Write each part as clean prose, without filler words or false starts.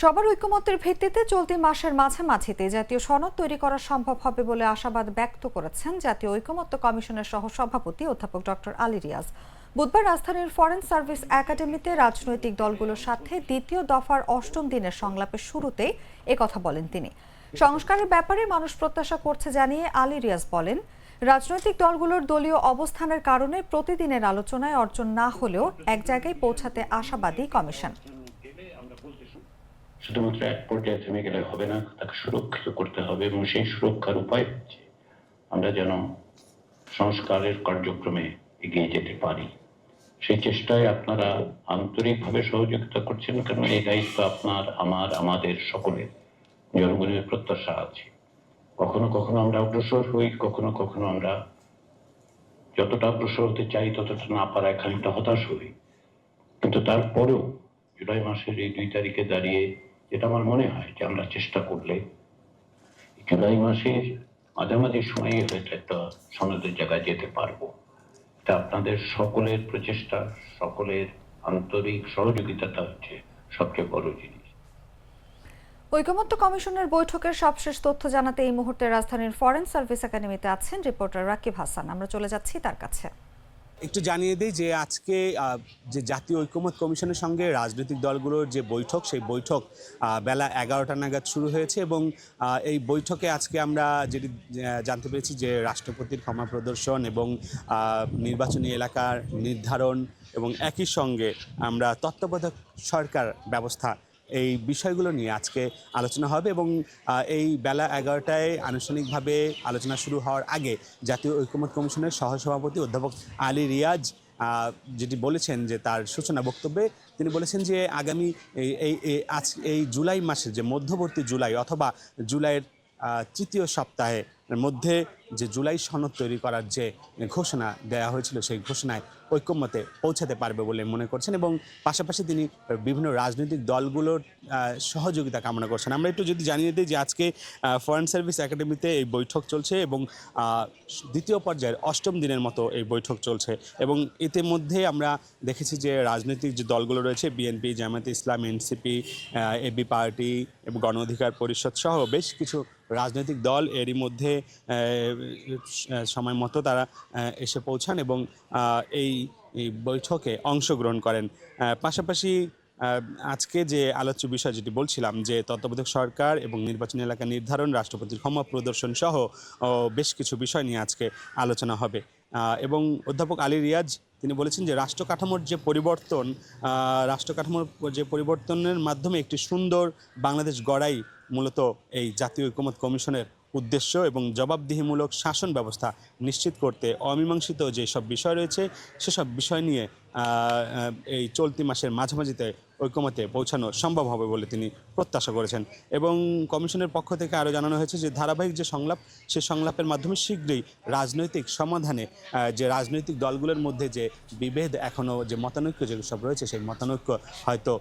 সবার ঐকমত্যের ভিত্তিতে চলতি মাসের মাঝামাঝিতে জাতীয় সনদ তৈরি করা সম্ভব হবে বলে আশাবাদ ব্যক্ত করেছেন জাতীয় ঐকমত্য কমিশনের সহসভাপতি অধ্যাপক ডক্টর আলী রিয়াজ। বুধবার রাজধানীর ফরেন সার্ভিস একাডেমিতে রাজনৈতিক দলগুলোর সাথে দ্বিতীয় দফার ৮ম দিনের সংলাপের শুরুতেই একথা বলেন তিনি। সংস্কারের ব্যাপারে মানুষ প্রত্যাশা করছে জানিয়ে আলী রিয়াজ বলেন, রাজনৈতিক দলগুলোর দলীয় অবস্থানের কারণে প্রতিদিনের আলোচনায় অর্জন না হলেও এক জায়গায় পৌঁছাতে আশাবাদী কমিশন। শুধুমাত্র এক পর্যায়ে থেমে গেলে হবে না, তাকে সুরক্ষিত করতে হবে এবং সেই সুরক্ষার উপায় হচ্ছে আমরা যেন সংস্কারের কার্যক্রমে এগিয়ে যেতে পারি। সেই চেষ্টায় আপনারা আন্তরিকভাবে সহযোগিতা করছেন, কারণ এই দায়িত্ব আপনার, আমার, আমাদের সকলের। জনগণের প্রত্যাশা আছে। কখনো কখনো আমরা অগ্রসর হই, কখনো কখনো আমরা যতটা অগ্রসর হতে চাই ততটা না পারায় খানিকটা হতাশ হই। কিন্তু তারপরেও জুলাই মাসের এই 2 তারিখে দাঁড়িয়ে যেটা আমার মনে হয় যে আমরা চেষ্টা করলে জুলাই মাসের মাঝামাঝি সময়ে হয়তো একটা সনদের জায়গায় যেতে পারবো। এটা আপনাদের সকলের প্রচেষ্টা, সকলের আন্তরিক সহযোগিতাটা হচ্ছে সবচেয়ে বড় জিনিস। ঐকমত্য কমিশনের বৈঠকের সবশেষ তথ্য জানাতে এই মুহূর্তে রাজধানীর ফরেন সার্ভিস একাডেমিতে আছেন রিপোর্টার রাকিব হাসান। আমরা চলে যাচ্ছি তার কাছে। একটু জানিয়ে দিই যে আজকে যে জাতীয় ঐকমত্য কমিশনের সঙ্গে রাজনৈতিক দলগুলোর যে বৈঠক, সেই বৈঠক বেলা 11টা নাগাদ শুরু হয়েছে এবং এই বৈঠকে আজকে আমরা যেটি জানতে পেরেছি যে রাষ্ট্রপতির ক্ষমা প্রদর্শন এবং নির্বাচনী এলাকার নির্ধারণ এবং একই সঙ্গে আমরা তত্ত্বাবধায়ক সরকার ব্যবস্থা, এই বিষয়গুলো নিয়ে আজকে আলোচনা হবে এবং এই বেলা 11টায় আনুষ্ঠানিকভাবে আলোচনা শুরু হওয়ার আগে জাতীয় ঐকমত্য কমিশনের সহসভাপতি অধ্যাপক আলী রিয়াজ যেটি বলেছেন যে তার সূচনা বক্তব্যে তিনি বলেছেন যে আগামী এই জুলাই মাসের যে মধ্যবর্তী জুলাই অথবা জুলাইয়ের তৃতীয় সপ্তাহে মধ্যে যে জুলাই সনদ তৈরি করার যে ঘোষণা দেওয়া হয়েছিল সেই ঘোষণায় ঐকমত্যে পৌঁছাতে পারবে বলে মনে করছেন এবং পাশাপাশি তিনি বিভিন্ন রাজনৈতিক দলগুলোর সহযোগিতা কামনা করছেন। আমরা একটু যদি জানিয়ে দিই যে আজকে ফরেন সার্ভিস একাডেমিতে এই বৈঠক চলছে এবং দ্বিতীয় পর্যায়ের 8ম দিনের মতো এই বৈঠক চলছে এবং ইতিমধ্যে আমরা দেখেছি যে রাজনৈতিক যে দলগুলো রয়েছে বিএনপি, জামায়াতে ইসলাম, এনসিপি, এবি পার্টি এবং গণ অধিকার পরিষদ সহ বেশ কিছু রাজনৈতিক দল এরই মধ্যে সময় মতো তারা এসে পৌঁছান এবং এই বৈঠকে অংশগ্রহণ করেন। পাশাপাশি আজকে যে আলোচ্য বিষয় যেটি বলছিলাম যে তত্ত্বাবধায়ক সরকার এবং নির্বাচনী এলাকা নির্ধারণ, রাষ্ট্রপতির ক্ষমা প্রদর্শন সহ বেশ কিছু বিষয় নিয়ে আজকে আলোচনা হবে এবং অধ্যাপক আলী রিয়াজ তিনি বলেছেন যে রাষ্ট্রকাঠামোর যে পরিবর্তনের মাধ্যমে একটি সুন্দর বাংলাদেশ গড়াই মূলত এই জাতীয় ঐকমত্য কমিশনের উদ্দেশ্য এবং জবাবদিহিমূলক শাসন ব্যবস্থা নিশ্চিত করতে অমীমাংসিত যেসব বিষয় রয়েছে সেসব বিষয় নিয়ে এই চলতি মাসের মাঝামাঝিতে ঐকমত্যে পৌঁছানো সম্ভব হবে বলে তিনি প্রত্যাশা করেছেন এবং কমিশনের পক্ষ থেকে আরও জানানো হয়েছে যে ধারাবাহিক যে সংলাপ, সেই সংলাপের মাধ্যমে শীঘ্রই রাজনৈতিক সমাধানে যে রাজনৈতিক দলগুলোর মধ্যে যে বিভেদ এখনও যে মতানৈক্য যেসব রয়েছে সেই মতানৈক্য হয়তো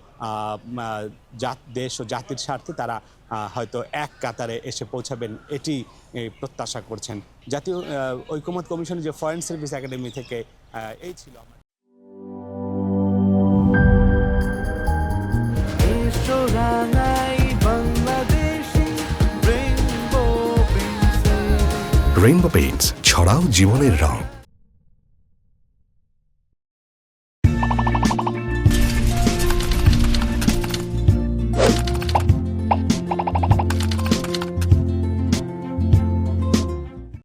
দেশ ও জাতির স্বার্থে তারা হয়তো এক কাতারে এসে পৌঁছাবেন, এটি প্রত্যাশা করছেন। জাতীয় ঐকমত্য কমিশনের যে ফরেন সার্ভিস একাডেমি থেকে এই ছিল আমার। রেইনবো পেইন্টস, ছড়াও জীবনের রং।